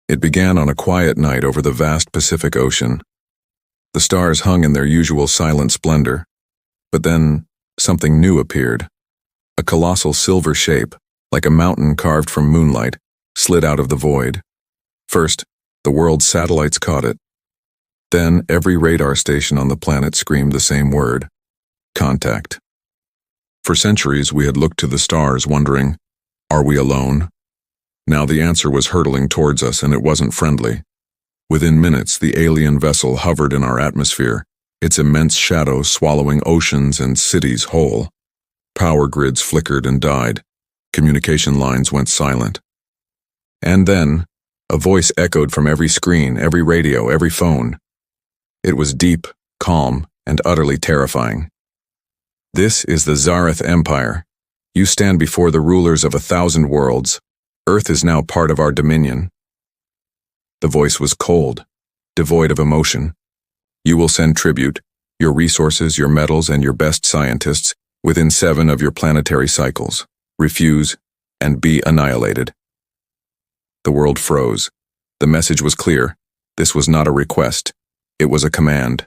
It began on a quiet night over the vast Pacific Ocean. The stars hung in their usual silent splendor, but then something new appeared. A colossal silver shape, like a mountain carved from moonlight, slid out of the void. First, the world's satellites caught it. Then every radar station on the planet screamed the same word: contact. For centuries we had looked to the stars wondering, are we alone? Now the answer was hurtling towards us, and it wasn't friendly. Within minutes, the alien vessel hovered in our atmosphere, its immense shadow swallowing oceans and cities whole. Power grids flickered and died. Communication lines went silent. And then, a voice echoed from every screen, every radio, every phone. It was deep, calm, and utterly terrifying. This is the Zarith Empire. You stand before the rulers of 1,000 worlds. Earth is now part of our dominion. The voice was cold, devoid of emotion. You will send tribute, your resources, your metals, and your best scientists, within 7 of your planetary cycles. Refuse, and be annihilated. The world froze. The message was clear. This was not a request. It was a command.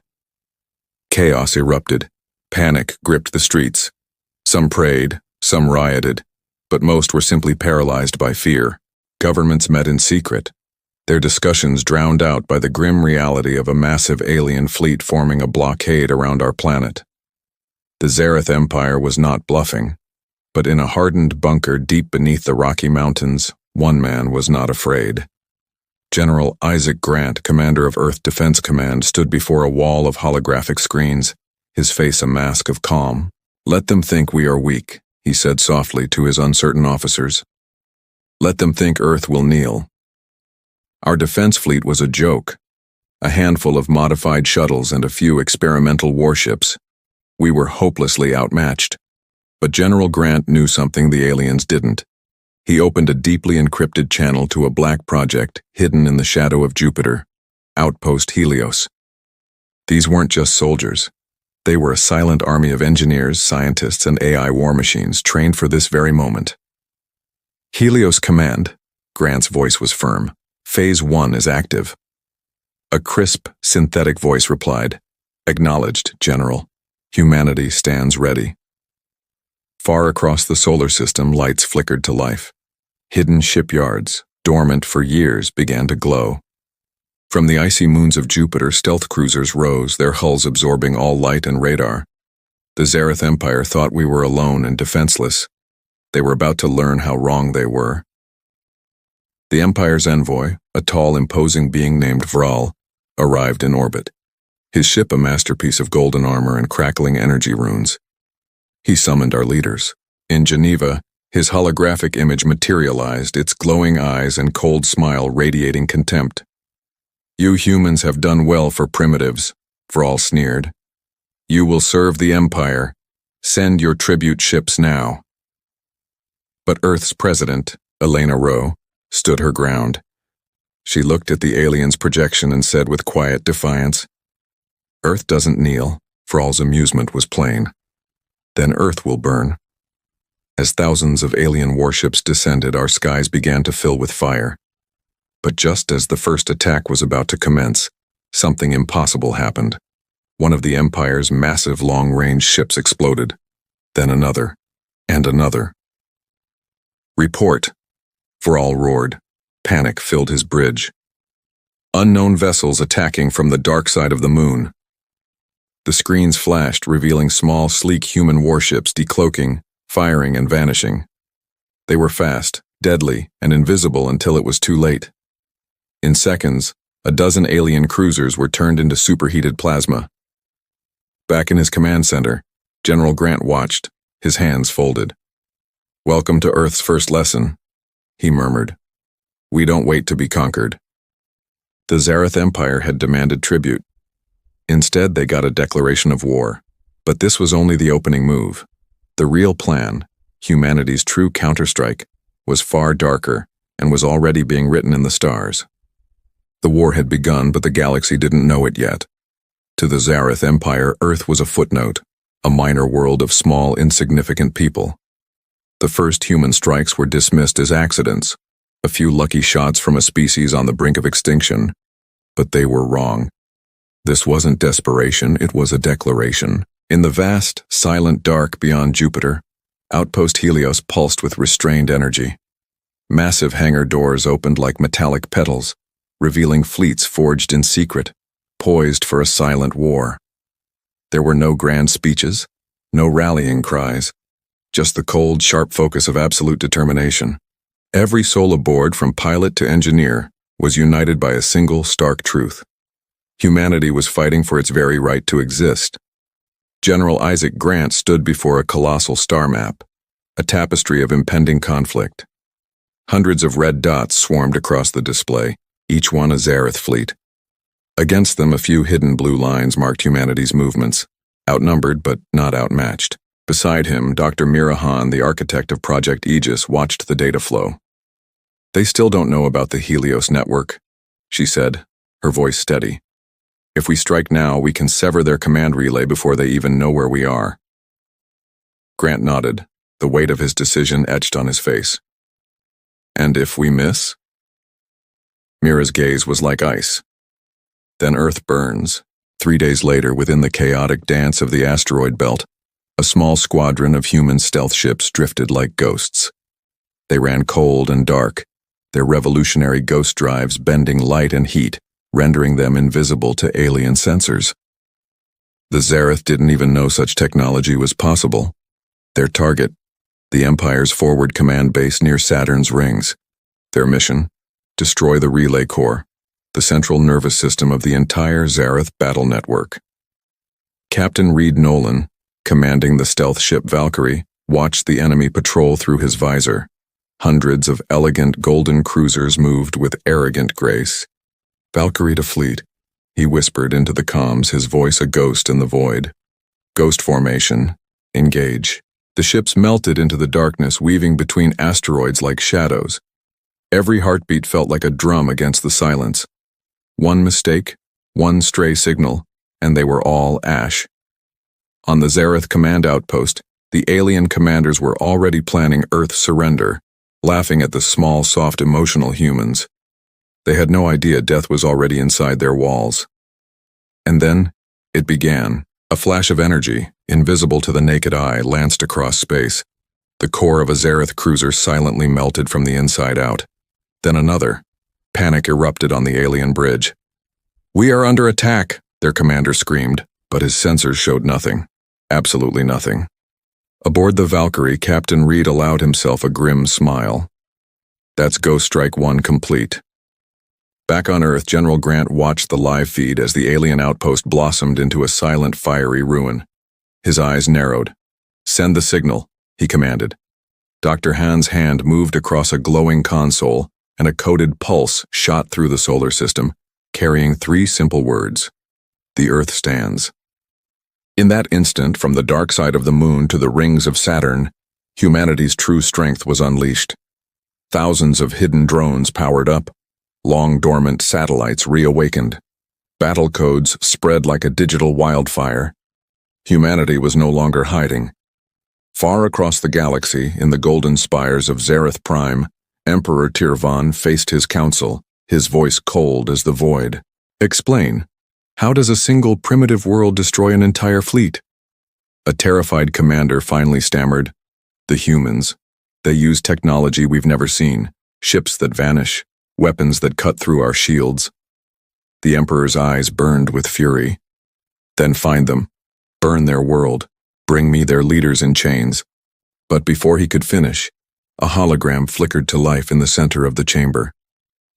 Chaos erupted. Panic gripped the streets. Some prayed, some rioted, but most were simply paralyzed by fear. Governments met in secret, their discussions drowned out by the grim reality of a massive alien fleet forming a blockade around our planet. The Zarith Empire was not bluffing, but in a hardened bunker deep beneath the Rocky Mountains, one man was not afraid. General Isaac Grant, commander of Earth Defense Command, stood before a wall of holographic screens, his face a mask of calm. "Let them think we are weak," he said softly to his uncertain officers. "Let them think Earth will kneel." Our defense fleet was a joke, a handful of modified shuttles and a few experimental warships. We were hopelessly outmatched. But General Grant knew something the aliens didn't. He opened a deeply encrypted channel to a black project hidden in the shadow of Jupiter, Outpost Helios. These weren't just soldiers. They were a silent army of engineers, scientists, and AI war machines trained for this very moment. "Helios Command," Grant's voice was firm. "Phase 1 is active." A crisp, synthetic voice replied, "Acknowledged, General. Humanity stands ready." Far across the solar system, lights flickered to life. Hidden shipyards, dormant for years, began to glow. From the icy moons of Jupiter, stealth cruisers rose, their hulls absorbing all light and radar. The Zarith Empire thought we were alone and defenseless. They were about to learn how wrong they were. The Empire's envoy, a tall, imposing being named Vral, arrived in orbit. His ship a masterpiece of golden armor and crackling energy runes. He summoned our leaders. In Geneva, his holographic image materialized, its glowing eyes and cold smile radiating contempt. "You humans have done well for primitives," Vral sneered. "You will serve the Empire. Send your tribute ships now." But Earth's president, Elena Rowe, stood her ground. She looked at the alien's projection and said with quiet defiance, "Earth doesn't kneel." Vral's amusement was plain. "Then Earth will burn." As thousands of alien warships descended, our skies began to fill with fire. But just as the first attack was about to commence, something impossible happened. One of the Empire's massive long-range ships exploded. Then another, and another. "Report," Vral roared. Panic filled his bridge. "Unknown vessels attacking from the dark side of the moon." The screens flashed, revealing small, sleek human warships decloaking, firing, and vanishing. They were fast, deadly, and invisible until it was too late. In seconds, a dozen alien cruisers were turned into superheated plasma. Back in his command center, General Grant watched, his hands folded. "Welcome to Earth's first lesson," he murmured. "We don't wait to be conquered." The Zarith Empire had demanded tribute. Instead, they got a declaration of war. But this was only the opening move. The real plan, humanity's true counterstrike, was far darker and was already being written in the stars. The war had begun, but the galaxy didn't know it yet. To the Zarith Empire, Earth was a footnote, a minor world of small, insignificant people. The first human strikes were dismissed as accidents, A few lucky shots from a species on the brink of extinction. But they were wrong. This wasn't desperation, it was a declaration. In the vast, silent dark beyond Jupiter, Outpost Helios pulsed with restrained energy. Massive hangar doors opened like metallic petals, revealing fleets forged in secret, poised for a silent war. There were no grand speeches, no rallying cries, just the cold, sharp focus of absolute determination. Every soul aboard, from pilot to engineer, was united by a single, stark truth. Humanity was fighting for its very right to exist. General Isaac Grant stood before a colossal star map, a tapestry of impending conflict. Hundreds of red dots swarmed across the display, each one a Zarith fleet. Against them, a few hidden blue lines marked humanity's movements, outnumbered but not outmatched. Beside him, Dr. Mira Han, the architect of Project Aegis, watched the data flow. "They still don't know about the Helios network," she said, her voice steady. "If we strike now, we can sever their command relay before they even know where we are." Grant nodded, the weight of his decision etched on his face. "And if we miss?" Mira's gaze was like ice. Then Earth burns. 3 days later, within the chaotic dance of the asteroid belt, a small squadron of human stealth ships drifted like ghosts. They ran cold and dark, their revolutionary ghost drives bending light and heat, rendering them invisible to alien sensors. The Zarith didn't even know such technology was possible. Their target, the Empire's forward command base near Saturn's rings. Their mission, destroy the relay core, the central nervous system of the entire Zarith battle network. Captain Reed Nolan, commanding the stealth ship Valkyrie, watched the enemy patrol through his visor. Hundreds of elegant golden cruisers moved with arrogant grace. "Valkyrie to fleet," he whispered into the comms, his voice a ghost in the void. "Ghost formation. Engage." The ships melted into the darkness, weaving between asteroids like shadows. Every heartbeat felt like a drum against the silence. One mistake, one stray signal, and they were all ash. On the Zarith command outpost, the alien commanders were already planning Earth's surrender, laughing at the small, soft, emotional humans. They had no idea death was already inside their walls. And then, it began. A flash of energy, invisible to the naked eye, lanced across space. The core of a Zarith cruiser silently melted from the inside out. Then another. Panic erupted on the alien bridge. "We are under attack," their commander screamed, but his sensors showed nothing. Absolutely nothing. Aboard the Valkyrie, Captain Reed allowed himself a grim smile. "That's Ghost Strike 1 complete." Back on Earth, General Grant watched the live feed as the alien outpost blossomed into a silent, fiery ruin. His eyes narrowed. "Send the signal," he commanded. Dr. Han's hand moved across a glowing console, and a coded pulse shot through the solar system, carrying 3 simple words: "The Earth stands." In that instant, from the dark side of the moon to the rings of Saturn, humanity's true strength was unleashed. Thousands of hidden drones powered up. Long-dormant satellites reawakened. Battle codes spread like a digital wildfire. Humanity was no longer hiding. Far across the galaxy, in the golden spires of Zarith Prime, Emperor Tirvan faced his council, his voice cold as the void. "Explain. How does a single primitive world destroy an entire fleet?" A terrified commander finally stammered, "The humans. They use technology we've never seen. Ships that vanish. Weapons that cut through our shields." The Emperor's eyes burned with fury. "Then find them. Burn their world. Bring me their leaders in chains." But before he could finish, a hologram flickered to life in the center of the chamber.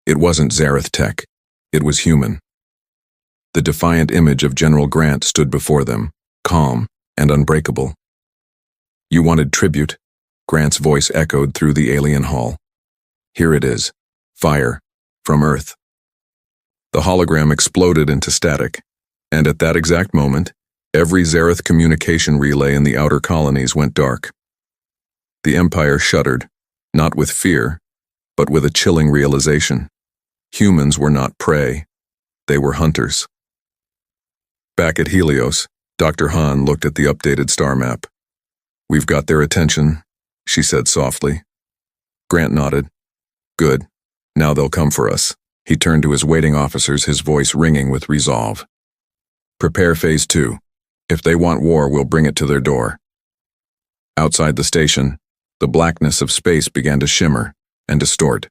It wasn't Zarith tech. It was human. The defiant image of General Grant stood before them, calm and unbreakable. "You wanted tribute?" Grant's voice echoed through the alien hall. "Here it is. Fire. From Earth." The hologram exploded into static, and at that exact moment, every Zarith communication relay in the outer colonies went dark. The Empire shuddered, not with fear, but with a chilling realization. Humans were not prey. They were hunters. Back at Helios, Dr. Han looked at the updated star map. "We've got their attention," she said softly. Grant nodded. "Good. Now they'll come for us. He turned to his waiting officers, his voice ringing with resolve. Prepare Phase 2. If they want war, we'll bring it to their door. Outside the station, the blackness of space began to shimmer and distort.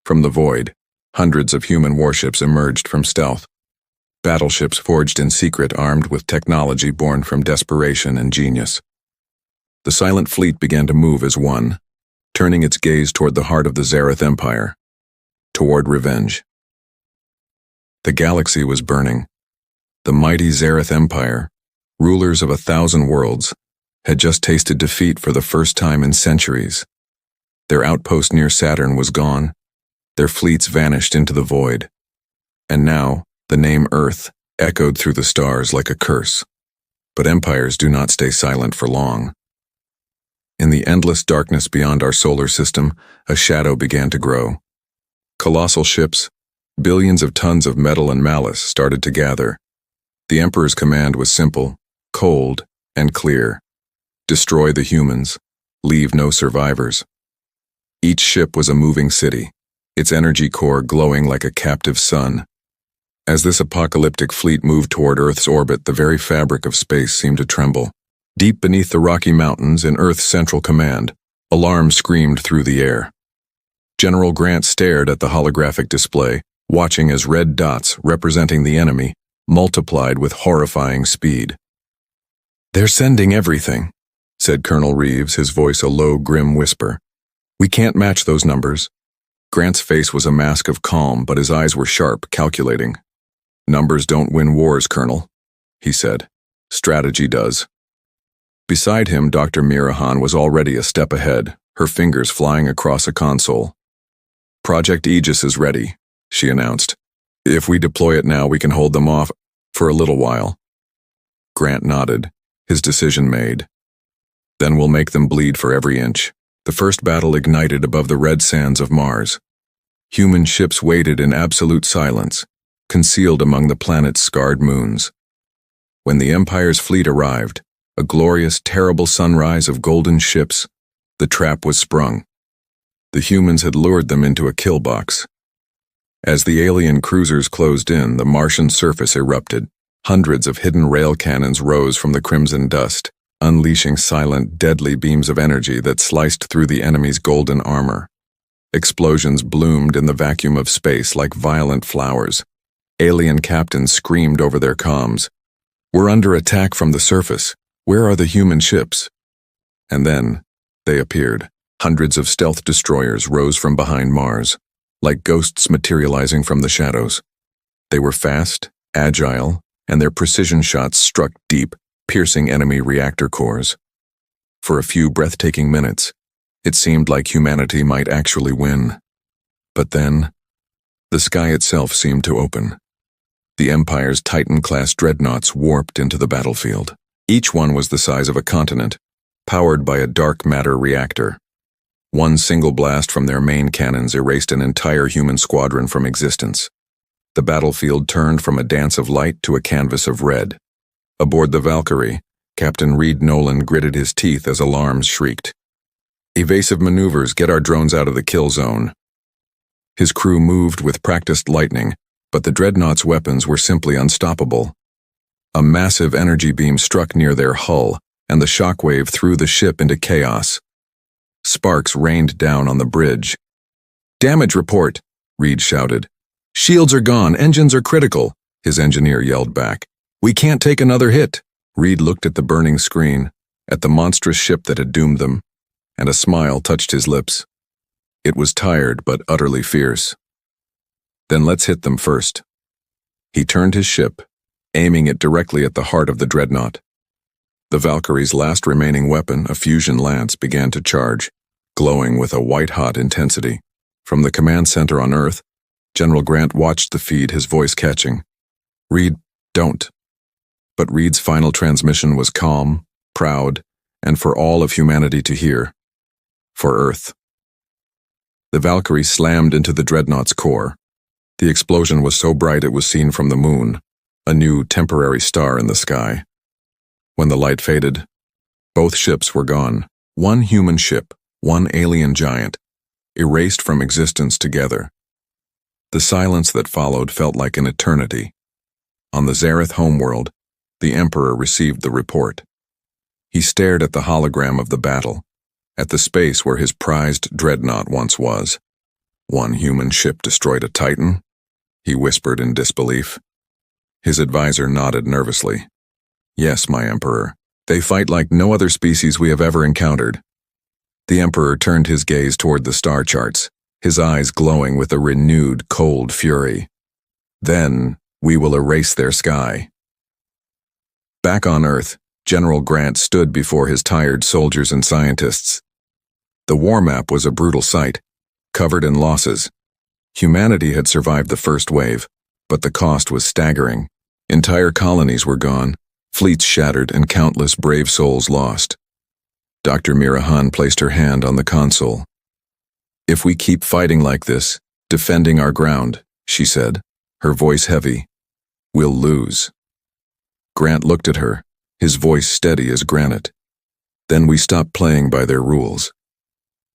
From the void, hundreds of human warships emerged from stealth. Battleships forged in secret, armed with technology born from desperation and genius. The silent fleet began to move as one, turning its gaze toward the heart of the Zarith Empire, toward revenge. The galaxy was burning. The mighty Zarith Empire, rulers of 1,000 worlds, had just tasted defeat for the first time in centuries. Their outpost near Saturn was gone. Their fleets vanished into the void. And now, the name Earth echoed through the stars like a curse. But empires do not stay silent for long. In the endless darkness beyond our solar system, a shadow began to grow. Colossal ships, billions of tons of metal and malice started to gather. The Emperor's command was simple, cold, and clear. Destroy the humans, leave no survivors. Each ship was a moving city, its energy core glowing like a captive sun. As this apocalyptic fleet moved toward Earth's orbit, the very fabric of space seemed to tremble. Deep beneath the Rocky Mountains in Earth's central command, alarms screamed through the air. General Grant stared at the holographic display, watching as red dots, representing the enemy, multiplied with horrifying speed. "They're sending everything," said Colonel Reeves, his voice a low, grim whisper. "We can't match those numbers." Grant's face was a mask of calm, but his eyes were sharp, calculating. "Numbers don't win wars, Colonel," he said. "Strategy does." Beside him, Dr. Mira Han was already a step ahead, her fingers flying across a console. "Project Aegis is ready," she announced. "If we deploy it now, we can hold them off for a little while." Grant nodded, his decision made. "Then we'll make them bleed for every inch." The first battle ignited above the red sands of Mars. Human ships waited in absolute silence, concealed among the planet's scarred moons. When the Empire's fleet arrived, a glorious, terrible sunrise of golden ships, the trap was sprung. The humans had lured them into a kill box. As the alien cruisers closed in, the Martian surface erupted. Hundreds of hidden rail cannons rose from the crimson dust, unleashing silent, deadly beams of energy that sliced through the enemy's golden armor. Explosions bloomed in the vacuum of space like violent flowers. Alien captains screamed over their comms. "We're under attack from the surface. Where are the human ships?" And then, they appeared. Hundreds of stealth destroyers rose from behind Mars, like ghosts materializing from the shadows. They were fast, agile, and their precision shots struck deep, piercing enemy reactor cores. For a few breathtaking minutes, it seemed like humanity might actually win. But then, the sky itself seemed to open. The Empire's Titan-class dreadnoughts warped into the battlefield. Each one was the size of a continent, powered by a dark matter reactor. One single blast from their main cannons erased an entire human squadron from existence. The battlefield turned from a dance of light to a canvas of red. Aboard the Valkyrie, Captain Reed Nolan gritted his teeth as alarms shrieked. "Evasive maneuvers, get our drones out of the kill zone." His crew moved with practiced lightning, but the dreadnought's weapons were simply unstoppable. A massive energy beam struck near their hull, and the shockwave threw the ship into chaos. Sparks rained down on the bridge. "Damage report," Reed shouted. "Shields are gone, engines are critical," his engineer yelled back. "We can't take another hit." Reed looked at the burning screen, at the monstrous ship that had doomed them, and a smile touched his lips. It was tired but utterly fierce. "Then let's hit them first." He turned his ship, aiming it directly at the heart of the dreadnought. The Valkyrie's last remaining weapon, a fusion lance, began to charge, glowing with a white-hot intensity. From the command center on Earth, General Grant watched the feed, his voice catching. "Reed, don't." But Reed's final transmission was calm, proud, and for all of humanity to hear. For Earth. The Valkyrie slammed into the dreadnought's core. The explosion was so bright it was seen from the moon, a new temporary star in the sky. When the light faded, both ships were gone. One human ship, one alien giant, erased from existence together. The silence that followed felt like an eternity. On the Zarith homeworld, the Emperor received the report. He stared at the hologram of the battle, at the space where his prized dreadnought once was. One human ship destroyed a Titan? He whispered in disbelief. His advisor nodded nervously. Yes, my Emperor. They fight like no other species we have ever encountered. The Emperor turned his gaze toward the star charts, his eyes glowing with a renewed, cold fury. Then, we will erase their sky. Back on Earth, General Grant stood before his tired soldiers and scientists. The war map was a brutal sight, covered in losses. Humanity had survived the first wave, but the cost was staggering. Entire colonies were gone, fleets shattered, and countless brave souls lost. Dr. Mira Han placed her hand on the console. If we keep fighting like this, defending our ground, she said, her voice heavy, we'll lose. Grant looked at her, his voice steady as granite. Then we stop playing by their rules.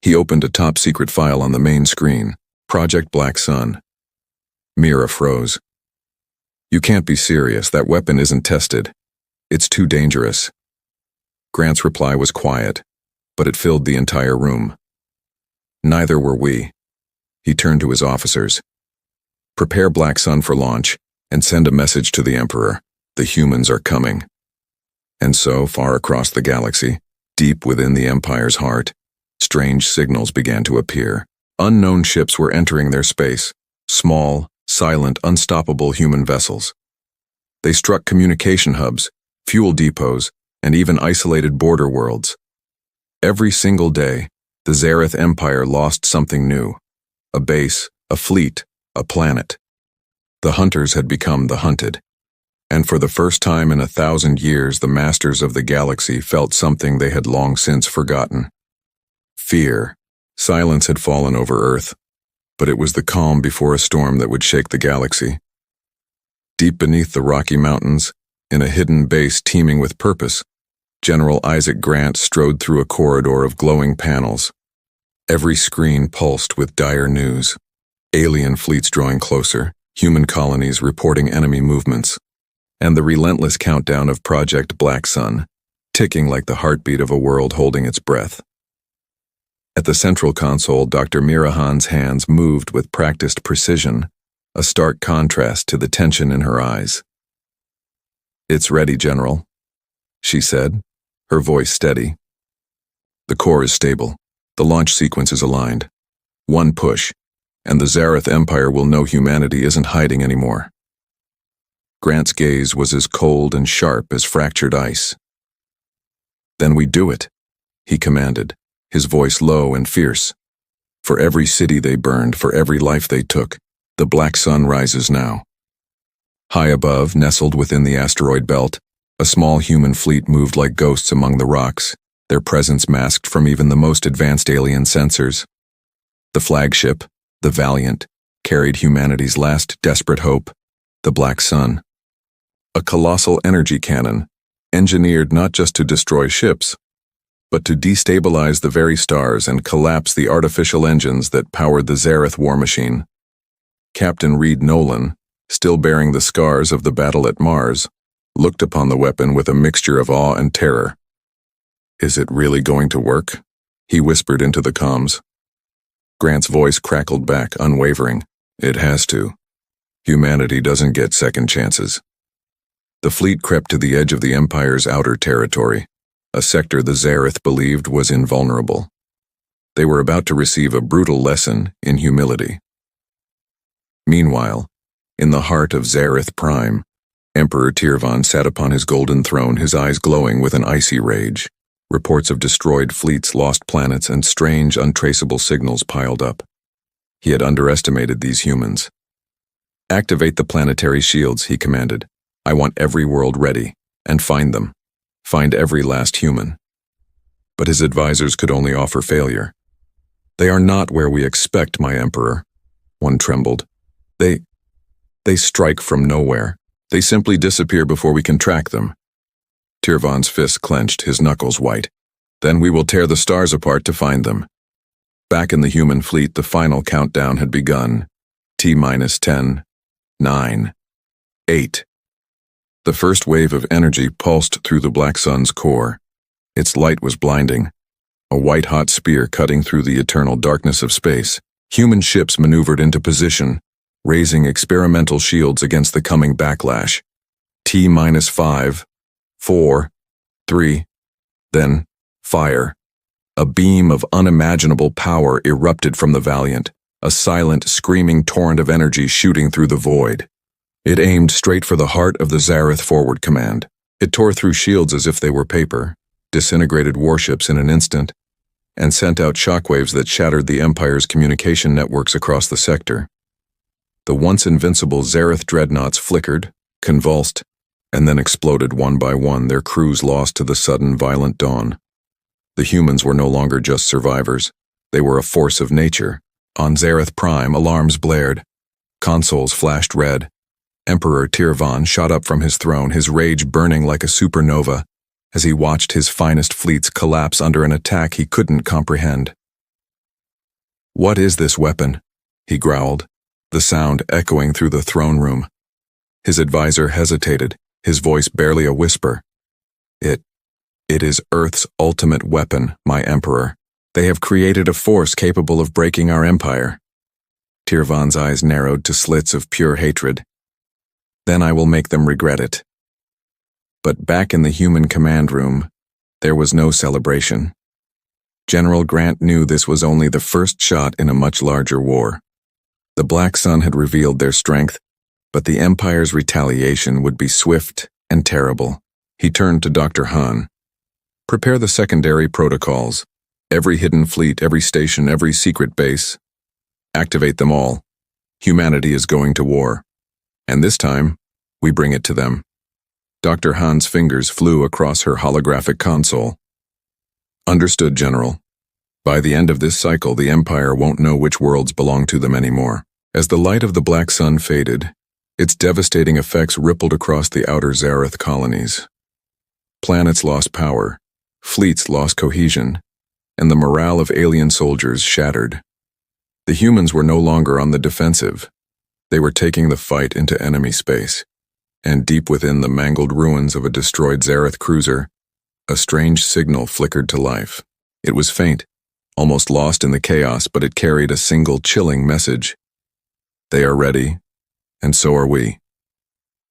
He opened a top-secret file on the main screen, Project Black Sun. Mira froze. You can't be serious, that weapon isn't tested. It's too dangerous. Grant's reply was quiet, but it filled the entire room. Neither were we. He turned to his officers. Prepare Black Sun for launch, and send a message to the Emperor. The humans are coming. And so, far across the galaxy, deep within the Empire's heart, strange signals began to appear. Unknown ships were entering their space, small, silent, unstoppable human vessels. They struck communication hubs, fuel depots, and even isolated border worlds. Every single day, the Zarith Empire lost something new. A base, a fleet, a planet. The hunters had become the hunted. And for the first time in 1,000 years, the masters of the galaxy felt something they had long since forgotten. Fear. Silence had fallen over Earth, but it was the calm before a storm that would shake the galaxy. Deep beneath the Rocky Mountains, in a hidden base teeming with purpose, General Isaac Grant strode through a corridor of glowing panels. Every screen pulsed with dire news. Alien fleets drawing closer, human colonies reporting enemy movements, and the relentless countdown of Project Black Sun, ticking like the heartbeat of a world holding its breath. At the central console, Dr. Mira Han's hands moved with practiced precision, a stark contrast to the tension in her eyes. It's ready, General, she said, her voice steady. The core is stable. The launch sequence is aligned. One push, and the Zarith Empire will know humanity isn't hiding anymore. Grant's gaze was as cold and sharp as fractured ice. Then we do it, he commanded, his voice low and fierce. For every city they burned, for every life they took, the Black Sun rises now. High above, nestled within the asteroid belt, a small human fleet moved like ghosts among the rocks, their presence masked from even the most advanced alien sensors. The flagship, the Valiant, carried humanity's last desperate hope, the Black Sun. A colossal energy cannon, engineered not just to destroy ships, but to destabilize the very stars and collapse the artificial engines that powered the Zarith war machine. Captain Reed Nolan, still bearing the scars of the battle at Mars, looked upon the weapon with a mixture of awe and terror. Is it really going to work? He whispered into the comms. Grant's voice crackled back, unwavering. It has to. Humanity doesn't get second chances. The fleet crept to the edge of the Empire's outer territory, a sector the Zarith believed was invulnerable. They were about to receive a brutal lesson in humility. Meanwhile, in the heart of Zarith Prime, Emperor Tirvan sat upon his golden throne, his eyes glowing with an icy rage. Reports of destroyed fleets, lost planets, and strange, untraceable signals piled up. He had underestimated these humans. Activate the planetary shields, he commanded. I want every world ready, and find them. Find every last human. But his advisors could only offer failure. They are not where we expect, my Emperor. One trembled. They strike from nowhere. They simply disappear before we can track them. Tirvan's fist clenched, his knuckles white. Then we will tear the stars apart to find them. Back in the human fleet, the final countdown had begun. T-minus 10, 9, 8. The first wave of energy pulsed through the Black Sun's core. Its light was blinding, a white-hot spear cutting through the eternal darkness of space. Human ships maneuvered into position, raising experimental shields against the coming backlash. T-minus 5, 4, 3, then fire. A beam of unimaginable power erupted from the Valiant, a silent, screaming torrent of energy shooting through the void. It aimed straight for the heart of the Zarith Forward Command. It tore through shields as if they were paper, disintegrated warships in an instant, and sent out shockwaves that shattered the Empire's communication networks across the sector. The once invincible Zarith dreadnoughts flickered, convulsed, and then exploded one by one, their crews lost to the sudden violent dawn. The humans were no longer just survivors. They were a force of nature. On Zarith Prime, alarms blared. Consoles flashed red. Emperor Tirvan shot up from his throne, his rage burning like a supernova, as he watched his finest fleets collapse under an attack he couldn't comprehend. "What is this weapon?" he growled, the sound echoing through the throne room. His advisor hesitated, his voice barely a whisper. It is Earth's ultimate weapon, my Emperor. They have created a force capable of breaking our empire. Tirvan's eyes narrowed to slits of pure hatred. Then I will make them regret it. But back in the human command room, there was no celebration. General Grant knew this was only the first shot in a much larger war. The Black Sun had revealed their strength, but the Empire's retaliation would be swift and terrible. He turned to Dr. Han. "Prepare the secondary protocols. Every hidden fleet, every station, every secret base. Activate them all. Humanity is going to war. And this time, we bring it to them." Dr. Han's fingers flew across her holographic console. "Understood, General. By the end of this cycle, the Empire won't know which worlds belong to them anymore." As the light of the Black Sun faded, its devastating effects rippled across the outer Zarith colonies. Planets lost power, fleets lost cohesion, and the morale of alien soldiers shattered. The humans were no longer on the defensive. They were taking the fight into enemy space, and deep within the mangled ruins of a destroyed Zarith cruiser, a strange signal flickered to life. It was faint, almost lost in the chaos, but it carried a single chilling message. They are ready, and so are we.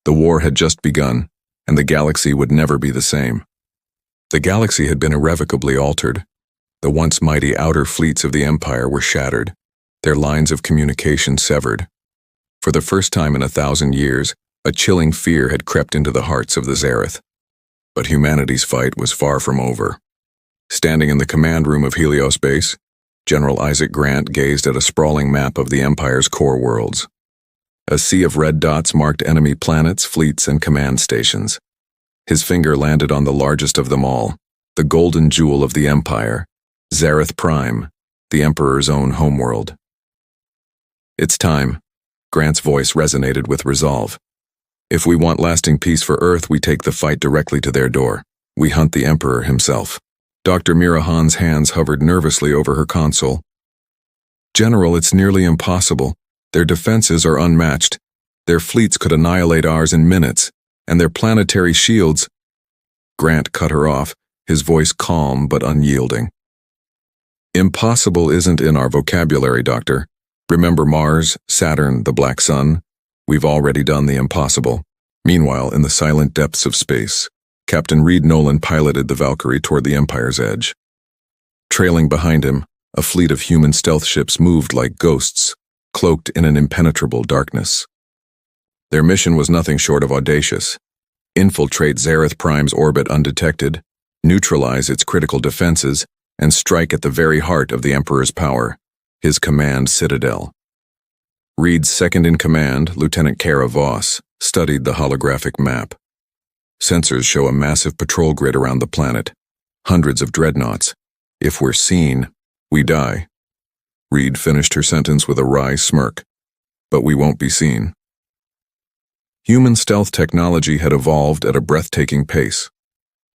The war had just begun, and the galaxy would never be the same. The galaxy had been irrevocably altered. The once mighty outer fleets of the Empire were shattered, their lines of communication severed. For the first time in 1,000 years, a chilling fear had crept into the hearts of the Zarith. But humanity's fight was far from over. Standing in the command room of Helios Base, General Isaac Grant gazed at a sprawling map of the Empire's core worlds. A sea of red dots marked enemy planets, fleets, and command stations. His finger landed on the largest of them all, the golden jewel of the Empire, Zarith Prime, the Emperor's own homeworld. "It's time." Grant's voice resonated with resolve. "If we want lasting peace for Earth, we take the fight directly to their door. We hunt the Emperor himself." Dr. Mira Han's hands hovered nervously over her console. "General, it's nearly impossible. Their defenses are unmatched. Their fleets could annihilate ours in minutes, and their planetary shields—" Grant cut her off, his voice calm but unyielding. "Impossible isn't in our vocabulary, Doctor. Remember Mars, Saturn, the Black Sun? We've already done the impossible." Meanwhile, in the silent depths of space, Captain Reed Nolan piloted the Valkyrie toward the Empire's edge. Trailing behind him, a fleet of human stealth ships moved like ghosts, cloaked in an impenetrable darkness. Their mission was nothing short of audacious: infiltrate Zarith Prime's orbit undetected, neutralize its critical defenses, and strike at the very heart of the Emperor's power, his command citadel. Reed's second-in-command, Lieutenant Kara Voss, studied the holographic map. Sensors show a massive patrol grid around the planet, hundreds of dreadnoughts. "If we're seen, we die." Reed finished her sentence with a wry smirk. "But we won't be seen." Human stealth technology had evolved at a breathtaking pace.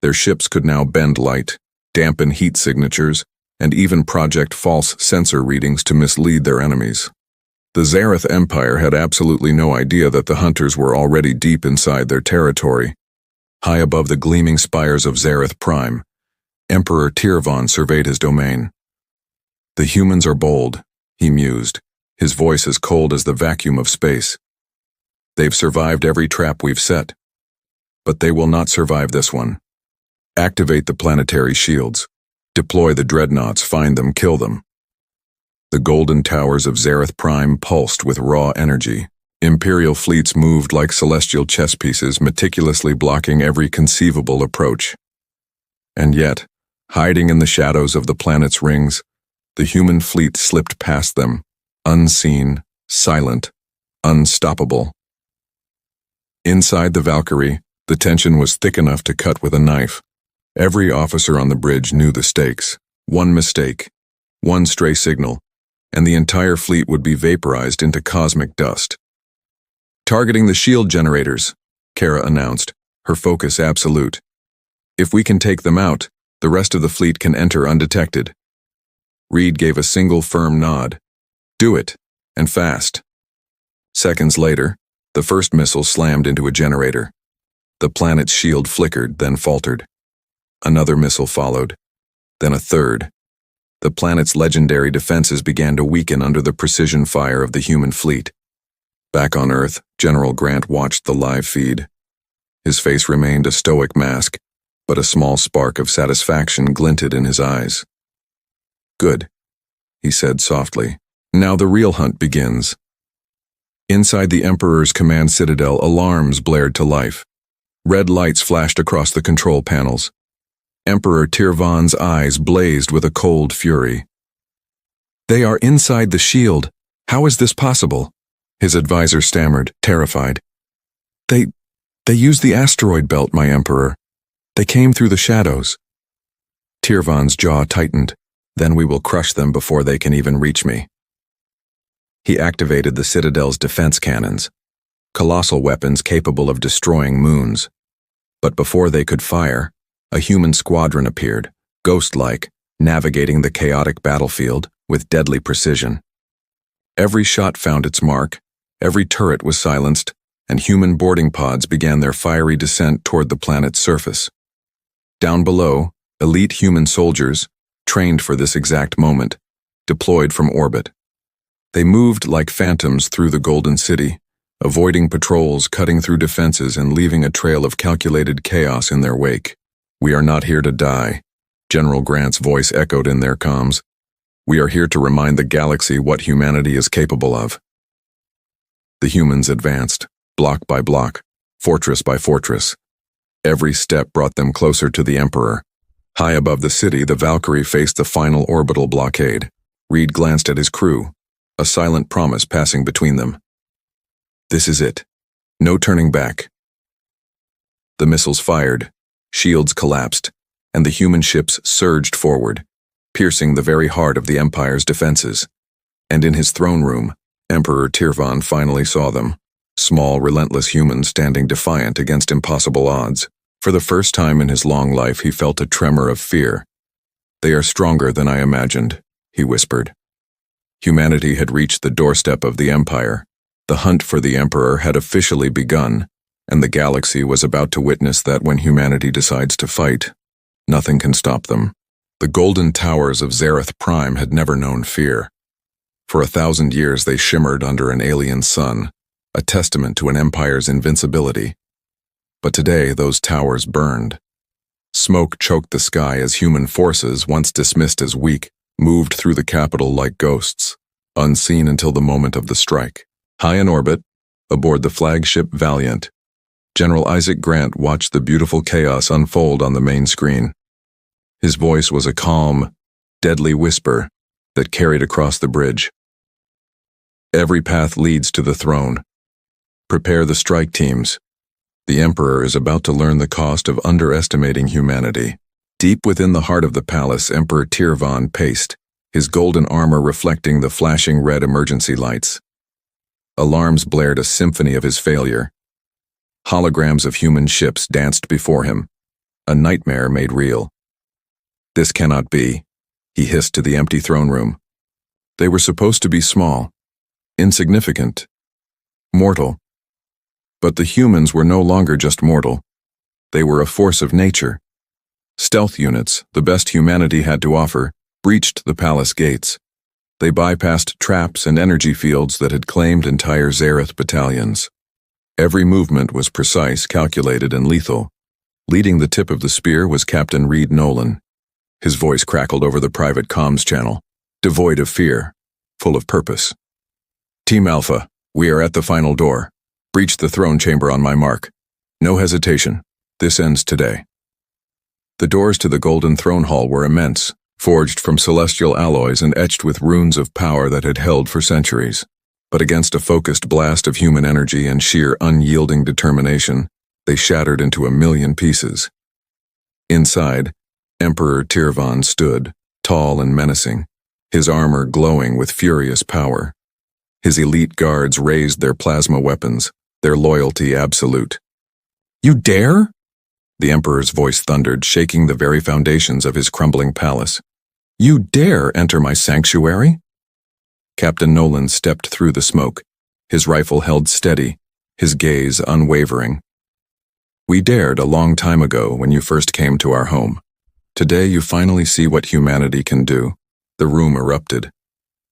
Their ships could now bend light, dampen heat signatures, and even project false sensor readings to mislead their enemies. The Zarith Empire had absolutely no idea that the hunters were already deep inside their territory. High above the gleaming spires of Zarith Prime, Emperor Tirvan surveyed his domain. "The humans are bold," he mused, his voice as cold as the vacuum of space. "They've survived every trap we've set. But they will not survive this one. Activate the planetary shields. Deploy the dreadnoughts, find them, kill them." The golden towers of Zarith Prime pulsed with raw energy. Imperial fleets moved like celestial chess pieces, meticulously blocking every conceivable approach. And yet, hiding in the shadows of the planet's rings, the human fleet slipped past them, unseen, silent, unstoppable. Inside the Valkyrie, the tension was thick enough to cut with a knife. Every officer on the bridge knew the stakes. One mistake, one stray signal, and the entire fleet would be vaporized into cosmic dust. "Targeting the shield generators," Kara announced, her focus absolute. "If we can take them out, the rest of the fleet can enter undetected." Reed gave a single firm nod. "Do it, and fast." Seconds later, the first missile slammed into a generator. The planet's shield flickered, then faltered. Another missile followed, then a third. The planet's legendary defenses began to weaken under the precision fire of the human fleet. Back on Earth, General Grant watched the live feed. His face remained a stoic mask, but a small spark of satisfaction glinted in his eyes. "Good," he said softly. "Now the real hunt begins." Inside the Emperor's command citadel, alarms blared to life. Red lights flashed across the control panels. Emperor Tirvan's eyes blazed with a cold fury. "They are inside the shield. How is this possible?" His advisor stammered, terrified. They used the asteroid belt, my Emperor. They came through the shadows." Tirvan's jaw tightened. "Then we will crush them before they can even reach me." He activated the Citadel's defense cannons, colossal weapons capable of destroying moons. But before they could fire, a human squadron appeared, ghost-like, navigating the chaotic battlefield with deadly precision. Every shot found its mark, every turret was silenced, and human boarding pods began their fiery descent toward the planet's surface. Down below, elite human soldiers, trained for this exact moment, deployed from orbit. They moved like phantoms through the Golden City, avoiding patrols, cutting through defenses, and leaving a trail of calculated chaos in their wake. "We are not here to die," General Grant's voice echoed in their comms. "We are here to remind the galaxy what humanity is capable of." The humans advanced, block by block, fortress by fortress. Every step brought them closer to the Emperor. High above the city, the Valkyrie faced the final orbital blockade. Reed glanced at his crew, a silent promise passing between them. "This is it. No turning back." The missiles fired, shields collapsed, and the human ships surged forward, piercing the very heart of the Empire's defenses. And in his throne room, Emperor Tirvan finally saw them, small, relentless humans standing defiant against impossible odds. For the first time in his long life, he felt a tremor of fear. "They are stronger than I imagined," he whispered. Humanity had reached the doorstep of the Empire. The hunt for the Emperor had officially begun, and the galaxy was about to witness that when humanity decides to fight, nothing can stop them. The golden towers of Zarith Prime had never known fear. For 1,000 years they shimmered under an alien sun, a testament to an empire's invincibility. But today those towers burned. Smoke choked the sky as human forces, once dismissed as weak, moved through the capital like ghosts, unseen until the moment of the strike. High in orbit, aboard the flagship Valiant, General Isaac Grant watched the beautiful chaos unfold on the main screen. His voice was a calm, deadly whisper that carried across the bridge. "Every path leads to the throne. Prepare the strike teams. The Emperor is about to learn the cost of underestimating humanity." Deep within the heart of the palace, Emperor Tirvan paced, his golden armor reflecting the flashing red emergency lights. Alarms blared a symphony of his failure. Holograms of human ships danced before him, a nightmare made real. "This cannot be," he hissed to the empty throne room. "They were supposed to be small. insignificant, mortal. But the humans were no longer just mortal. They were a force of nature. Stealth units, the best humanity had to offer, breached the palace gates. They bypassed traps and energy fields that had claimed entire Zarith battalions. Every movement was precise, calculated, and lethal. Leading the tip of the spear was Captain Reed Nolan. His voice crackled over the private comms channel, devoid of fear, full of purpose. Team Alpha, we are at the final door. Breach the throne chamber on my mark. No hesitation. This ends today. The doors to the Golden Throne Hall were immense, forged from celestial alloys and etched with runes of power that had held for centuries. But against a focused blast of human energy and sheer unyielding determination, they shattered into 1,000,000 pieces. Inside, Emperor Tirvan stood, tall and menacing, his armor glowing with furious power. His elite guards raised their plasma weapons, their loyalty absolute. "You dare?" The Emperor's voice thundered, shaking the very foundations of his crumbling palace. "You dare enter my sanctuary?" Captain Nolan stepped through the smoke, his rifle held steady, his gaze unwavering. "We dared a long time ago when you first came to our home. Today you finally see what humanity can do." The room erupted.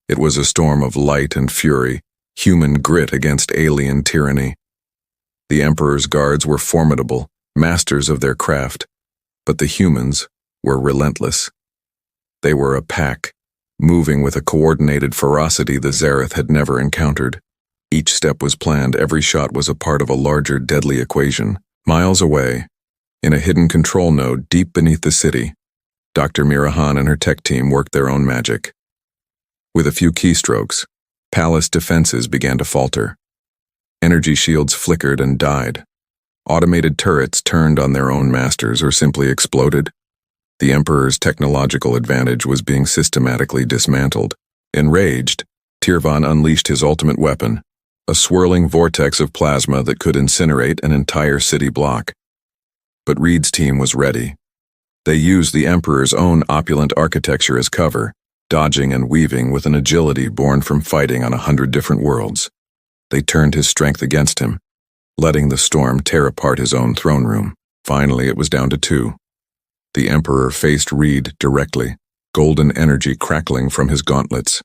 It was a storm of light and fury, human grit against alien tyranny. The Emperor's guards were formidable, masters of their craft, but the humans were relentless. They were a pack, moving with a coordinated ferocity the Zarith had never encountered. Each step was planned, every shot was a part of a larger, deadly equation. Miles away, in a hidden control node deep beneath the city, Dr. Mira Han and her tech team worked their own magic. With a few keystrokes, palace defenses began to falter. Energy shields flickered and died. Automated turrets turned on their own masters or simply exploded. The Emperor's technological advantage was being systematically dismantled. Enraged, Tirvan unleashed his ultimate weapon, a swirling vortex of plasma that could incinerate an entire city block. But Reed's team was ready. They used the Emperor's own opulent architecture as cover, dodging and weaving with an agility born from fighting on 100 different worlds. They turned his strength against him, letting the storm tear apart his own throne room. Finally, it was down to 2. The Emperor faced Reed directly, golden energy crackling from his gauntlets.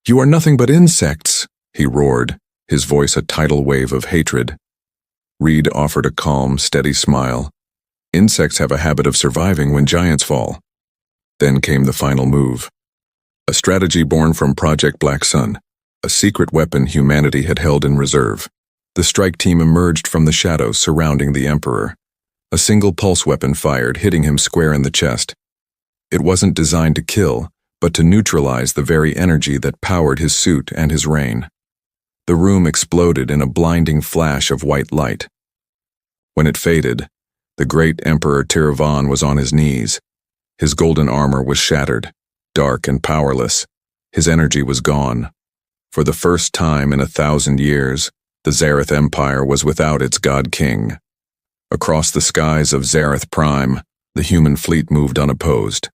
"You are nothing but insects," he roared, his voice a tidal wave of hatred. Reed offered a calm, steady smile. "Insects have a habit of surviving when giants fall." Then came the final move. A strategy born from Project Black Sun, a secret weapon humanity had held in reserve. The strike team emerged from the shadows surrounding the Emperor. A single pulse weapon fired, hitting him square in the chest. It wasn't designed to kill, but to neutralize the very energy that powered his suit and his reign. The room exploded in a blinding flash of white light. When it faded, the great Emperor Tirvan was on his knees. His golden armor was shattered, dark and powerless. His energy was gone. For the first time in 1,000 years, the Zarith Empire was without its god-king. Across the skies of Zarith Prime, the human fleet moved unopposed.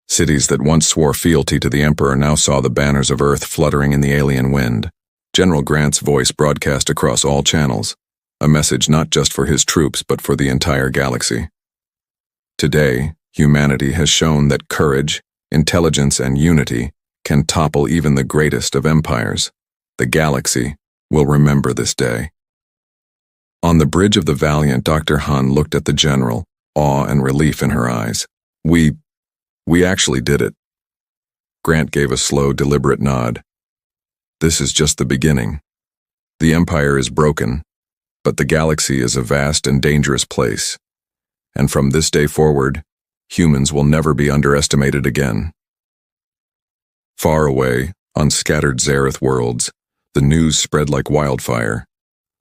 Cities that once swore fealty to the Emperor now saw the banners of Earth fluttering in the alien wind. General Grant's voice broadcast across all channels, a message not just for his troops but for the entire galaxy. Today, humanity has shown that courage, intelligence, and unity can topple even the greatest of empires. The galaxy will remember this day. On the bridge of the Valiant, Dr. Han looked at the general, awe and relief in her eyes. We actually did it." Grant gave a slow, deliberate nod. "This is just the beginning. The Empire is broken, but the galaxy is a vast and dangerous place. And from this day forward, humans will never be underestimated again." Far away, on scattered Zarith worlds, the news spread like wildfire.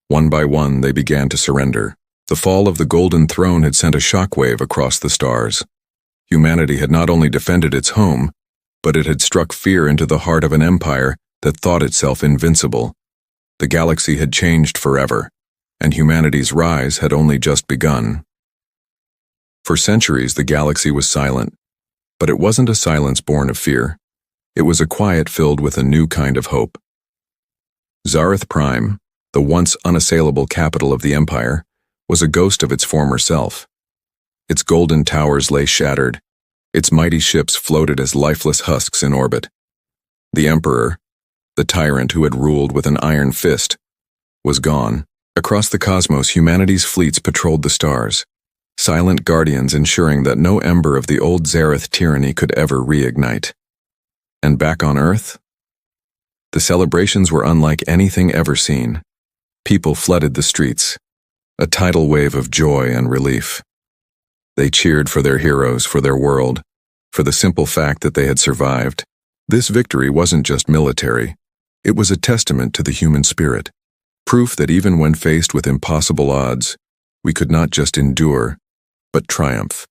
One by one, they began to surrender. The fall of the Golden Throne had sent a shockwave across the stars. Humanity had not only defended its home, but it had struck fear into the heart of an empire that thought itself invincible. The galaxy had changed forever, and humanity's rise had only just begun. For centuries, the galaxy was silent, but it wasn't a silence born of fear. It was a quiet filled with a new kind of hope. Zarith Prime, the once unassailable capital of the Empire, was a ghost of its former self. Its golden towers lay shattered. Its mighty ships floated as lifeless husks in orbit. The Emperor, the tyrant who had ruled with an iron fist, was gone. Across the cosmos, humanity's fleets patrolled the stars, silent guardians ensuring that no ember of the old Zarith tyranny could ever reignite. And back on Earth? The celebrations were unlike anything ever seen. People flooded the streets, a tidal wave of joy and relief. They cheered for their heroes, for their world, for the simple fact that they had survived. This victory wasn't just military. It was a testament to the human spirit, proof that even when faced with impossible odds, we could not just endure, but triumph.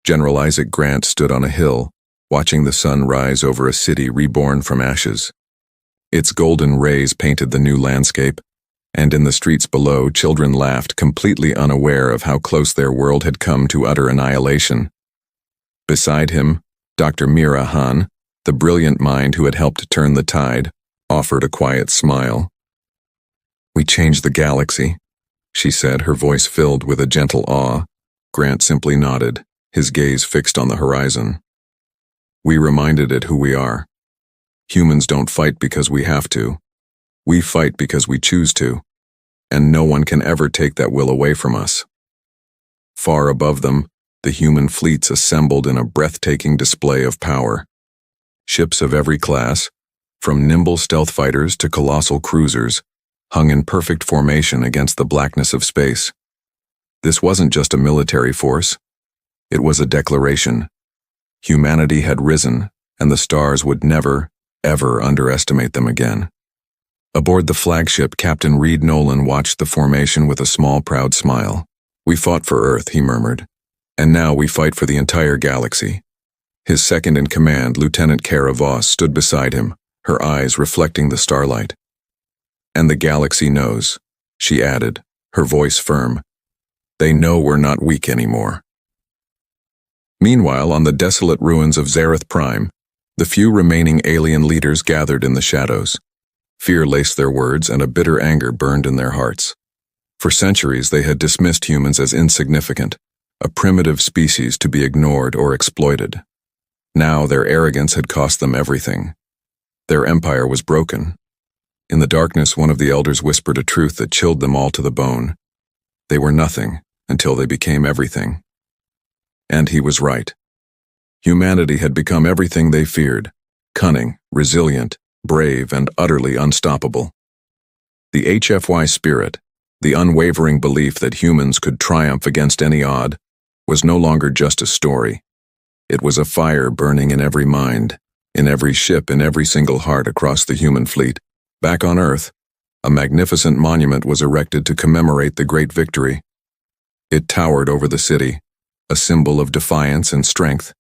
General Isaac Grant stood on a hill, watching the sun rise over a city reborn from ashes. Its golden rays painted the new landscape, and in the streets below, children laughed, completely unaware of how close their world had come to utter annihilation. Beside him, Dr. Mira Han, the brilliant mind who had helped turn the tide, offered a quiet smile. "We changed the galaxy," she said, her voice filled with a gentle awe. Grant simply nodded, his gaze fixed on the horizon. "We reminded it who we are. Humans don't fight because we have to. We fight because we choose to, and no one can ever take that will away from us." Far above them, the human fleets assembled in a breathtaking display of power. Ships of every class, from nimble stealth fighters to colossal cruisers, hung in perfect formation against the blackness of space. This wasn't just a military force. It was a declaration. Humanity had risen, and the stars would never, ever underestimate them again. Aboard the flagship, Captain Reed Nolan watched the formation with a small, proud smile. "We fought for Earth," he murmured, "and now we fight for the entire galaxy." His second-in-command, Lieutenant Kara Voss, stood beside him, her eyes reflecting the starlight. "And the galaxy knows," she added, her voice firm. "They know we're not weak anymore." Meanwhile, on the desolate ruins of Zarith Prime, the few remaining alien leaders gathered in the shadows. Fear laced their words, and a bitter anger burned in their hearts. For centuries, they had dismissed humans as insignificant, a primitive species to be ignored or exploited. Now their arrogance had cost them everything. Their empire was broken. In the darkness, one of the elders whispered a truth that chilled them all to the bone. They were nothing until they became everything. And he was right. Humanity had become everything they feared: cunning, resilient, brave, and utterly unstoppable. The HFY spirit, the unwavering belief that humans could triumph against any odd, was no longer just a story. It was a fire burning in every mind, in every ship, in every single heart across the human fleet. Back on Earth, a magnificent monument was erected to commemorate the great victory. It towered over the city, a symbol of defiance and strength.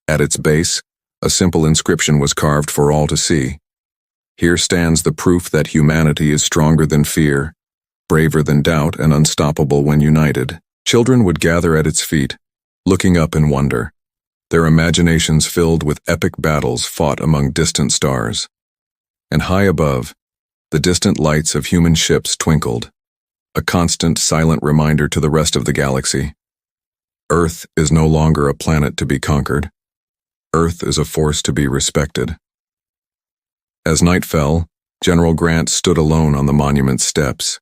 At its base, a simple inscription was carved for all to see. "Here stands the proof that humanity is stronger than fear, braver than doubt, and unstoppable when united." Children would gather at its feet, looking up in wonder, their imaginations filled with epic battles fought among distant stars. And high above, the distant lights of human ships twinkled, a constant, silent reminder to the rest of the galaxy. Earth is no longer a planet to be conquered. Earth is a force to be respected. As night fell, General Grant stood alone on the monument's steps.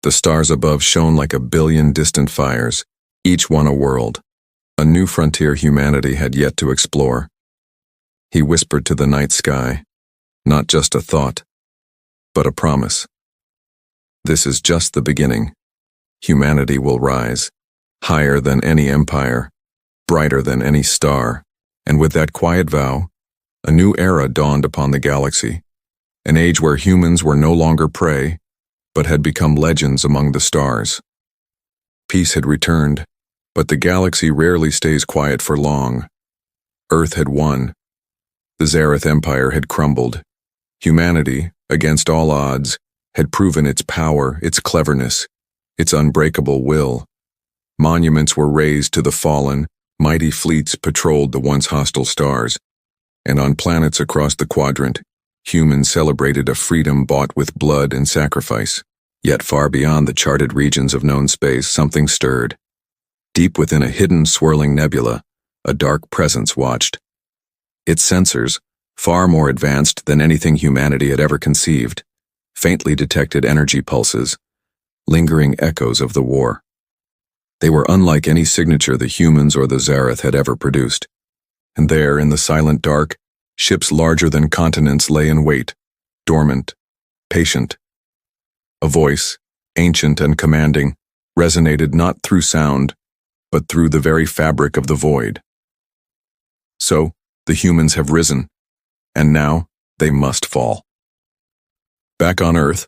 The stars above shone like a billion distant fires, each one a world, a new frontier humanity had yet to explore. He whispered to the night sky, not just a thought, but a promise. "This is just the beginning. Humanity will rise, higher than any empire, brighter than any star." And with that quiet vow, a new era dawned upon the galaxy, an age where humans were no longer prey, but had become legends among the stars. Peace had returned, but the galaxy rarely stays quiet for long. Earth had won. The Zarith Empire had crumbled. Humanity, against all odds, had proven its power, its cleverness, its unbreakable will. Monuments were raised to the fallen, mighty fleets patrolled the once hostile stars, and on planets across the quadrant, Humans celebrated a freedom bought with blood and sacrifice. Yet far beyond the charted regions of known space, something stirred. Deep within a hidden, swirling nebula, a dark presence watched. Its sensors, far more advanced than anything humanity had ever conceived, faintly detected energy pulses, lingering echoes of the war. They were unlike any signature the humans or the Zarith had ever produced. And there, in the silent dark, ships larger than continents lay in wait, dormant, patient. A voice, ancient and commanding, resonated not through sound, but through the very fabric of the void. So, the humans have risen, and now they must fall. Back on Earth,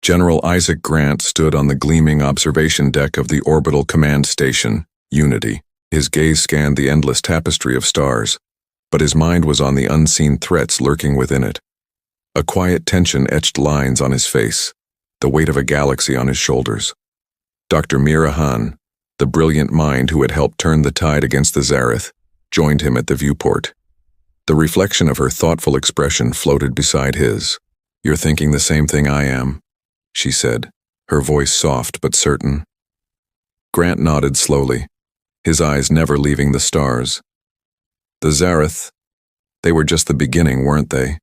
General Isaac Grant stood on the gleaming observation deck of the orbital command station, Unity. His gaze scanned the endless tapestry of stars, but his mind was on the unseen threats lurking within it. A quiet tension etched lines on his face, the weight of a galaxy on his shoulders. Dr. Mira Han, the brilliant mind who had helped turn the tide against the Zarith, joined him at the viewport. The reflection of her thoughtful expression floated beside his. "You're thinking the same thing I am," she said, her voice soft but certain. Grant nodded slowly, his eyes never leaving the stars. The Zarith, they were just the beginning, weren't they?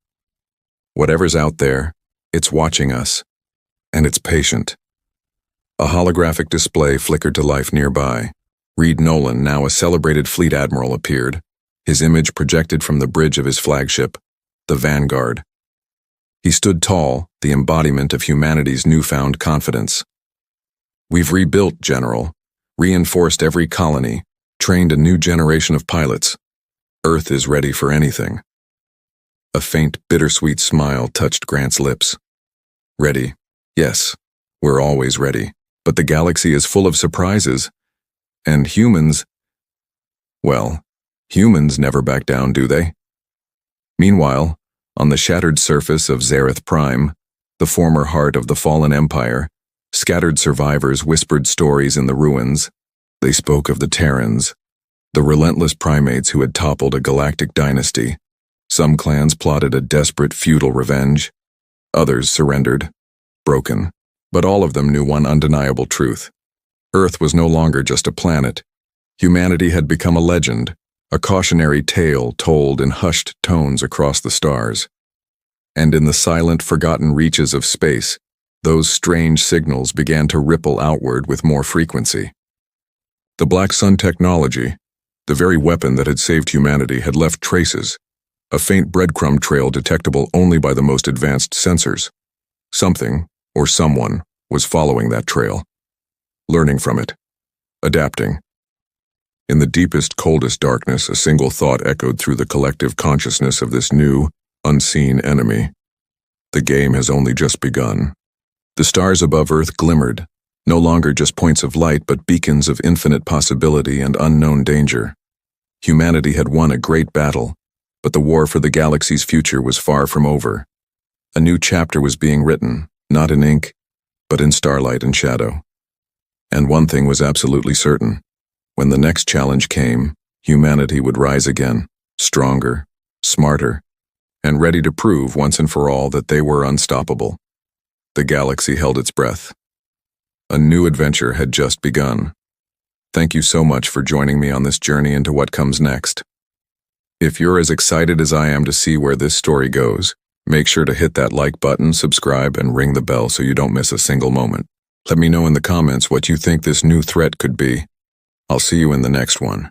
Whatever's out there, it's watching us, and it's patient. A holographic display flickered to life nearby. Reed Nolan, now a celebrated fleet admiral, appeared, his image projected from the bridge of his flagship, the Vanguard. He stood tall, the embodiment of humanity's newfound confidence. "We've rebuilt, General, reinforced every colony, trained a new generation of pilots. Earth is ready for anything." A faint, bittersweet smile touched Grant's lips. "Ready? Yes, we're always ready. But the galaxy is full of surprises. And humans, well, humans never back down, do they?" Meanwhile, on the shattered surface of Zarith Prime, the former heart of the fallen empire, scattered survivors whispered stories in the ruins. They spoke of the Terrans, the relentless primates who had toppled a galactic dynasty. Some clans plotted a desperate feudal revenge. Others surrendered, broken. But all of them knew one undeniable truth. Earth was no longer just a planet. Humanity had become a legend, a cautionary tale told in hushed tones across the stars. And in the silent, forgotten reaches of space, those strange signals began to ripple outward with more frequency. The Black Sun technology, the very weapon that had saved humanity, had left traces, a faint breadcrumb trail detectable only by the most advanced sensors. Something, or someone, was following that trail, learning from it, adapting. In the deepest, coldest darkness, a single thought echoed through the collective consciousness of this new, unseen enemy. The game has only just begun. The stars above Earth glimmered, no longer just points of light, but beacons of infinite possibility and unknown danger. Humanity had won a great battle, but the war for the galaxy's future was far from over. A new chapter was being written, not in ink, but in starlight and shadow. And one thing was absolutely certain. When the next challenge came, humanity would rise again, stronger, smarter, and ready to prove once and for all that they were unstoppable. The galaxy held its breath. A new adventure had just begun. Thank you so much for joining me on this journey into what comes next. If you're as excited as I am to see where this story goes, make sure to hit that like button, subscribe, and ring the bell so you don't miss a single moment. Let me know in the comments what you think this new threat could be. I'll see you in the next one.